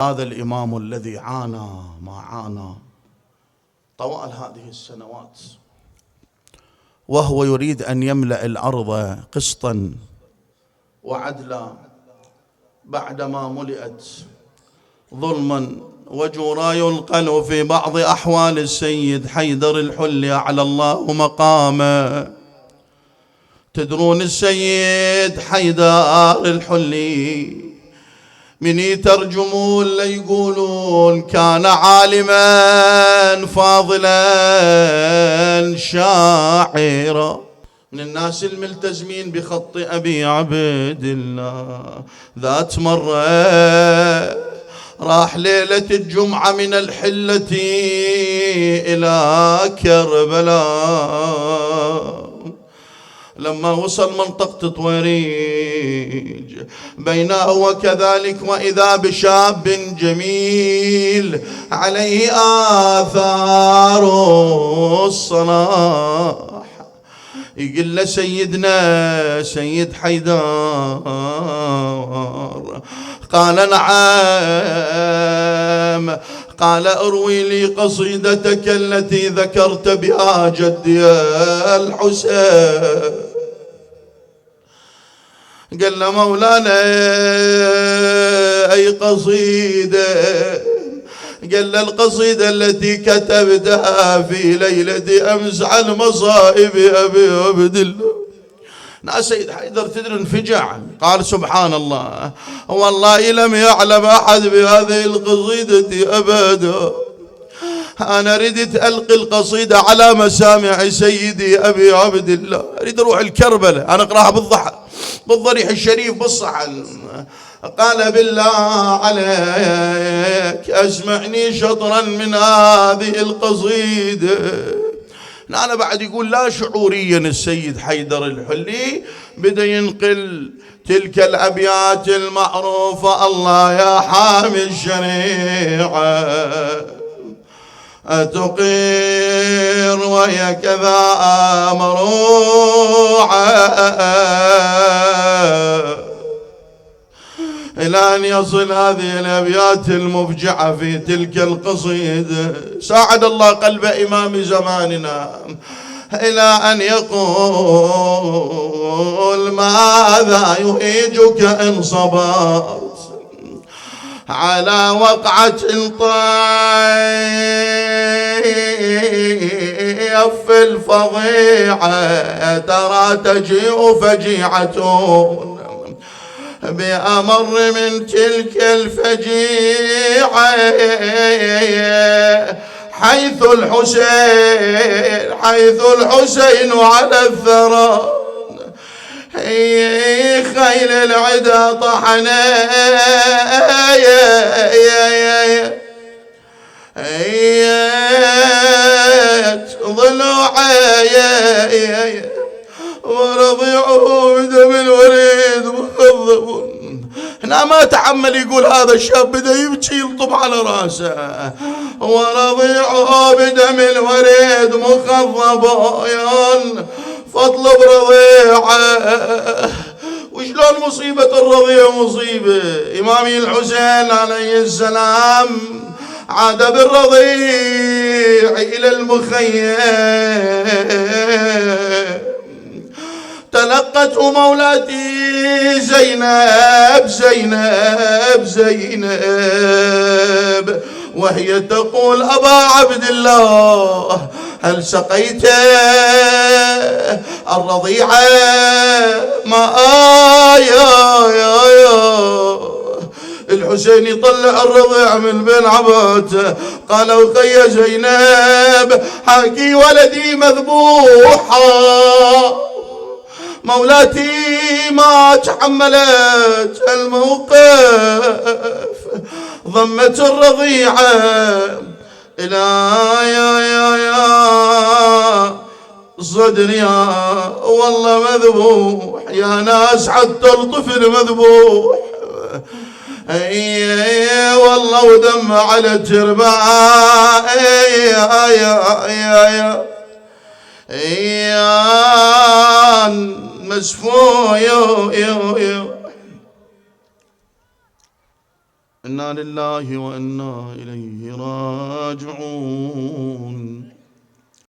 هذا الإمام الذي عانى ما عانى طوال هذه السنوات وهو يريد أن يملأ الأرض قسطا وعدلا بعدما ملئت ظلما وجورا، ينقل في بعض أحوال السيد حيدر الحلي على الله مقامه. تدرون السيد حيدر الحلي من يترجمون ليقولون كان عالما فاضلا شاعرا، من الناس الملتزمين بخط أبي عبد الله. ذات مرة راح ليلة الجمعة من الحلة إلى كربلاء. لما وصل منطقة طويريج بينه وكذلك وإذا بشاب جميل عليه آثار الصلاح. يقول له سيدنا سيد حيدر. قال نعم. قال اروي لي قصيدتك التي ذكرت بها جدي الحسين. قال له مولانا أي قصيدة؟ قال له القصيدة التي كتبتها في ليلة أمس عن مصائب أبي عبد الله. ناس سيد حيدر تدري انفجع، قال سبحان الله والله لم يعلم أحد بهذه القصيدة أبدا. أنا ردت ألقي القصيدة على مسامع سيدي أبي عبد الله، أريد أروح الكربلة أنا أقرأها بالضريح الشريف بالصحن. قال بالله عليك أسمعني شطرا من هذه القصيدة. أنا بعد يقول لا شعوريا السيد حيدر الحلي بدأ ينقل تلك الأبيات المعروفة: الله يا حامي الشريعة أتقير وهي كذا مروعة، إلى أن يصل هذه الأبيات المفجعة في تلك القصيدة. ساعد الله قلب إمام زماننا إلى أن يقول: ماذا يهيجك إن صبرت على وقعة طيف الفظيعة، ترى تجيء فجيعة بأمر من تلك الفجيعة، حيث الحسين على الثرى، خيل العدا طحنا ضلوعه ورضيعه بدم الوريد مخضب. هنا ما تحمل يقول هذا الشاب، بدأ يبكي يلطم على راسه. ورضيعه بدم الوريد مخضب فاطلب رضيعه. وشلون مصيبة الرضيع مصيبة. إمامي الحسين عليه السلام عاد بالرضيع إلى المخيم. تلقته مولاتي زينب وهي تقول: أبا عبد الله هل سقيت الرضيعة ماء؟ الحسين يطلع الرضيع من بين عباته. قال: أخي زينب حاكي ولدي مذبوحا. مولاتي ما تحملت الموقف، ضمت الرضيعة إلى يا صدري، يا والله مذبوح يا ناس، حتى الطفل مذبوح. اي والله ودم على الجرباء. مسفوح. إنا لله وإنا إليه راجعون.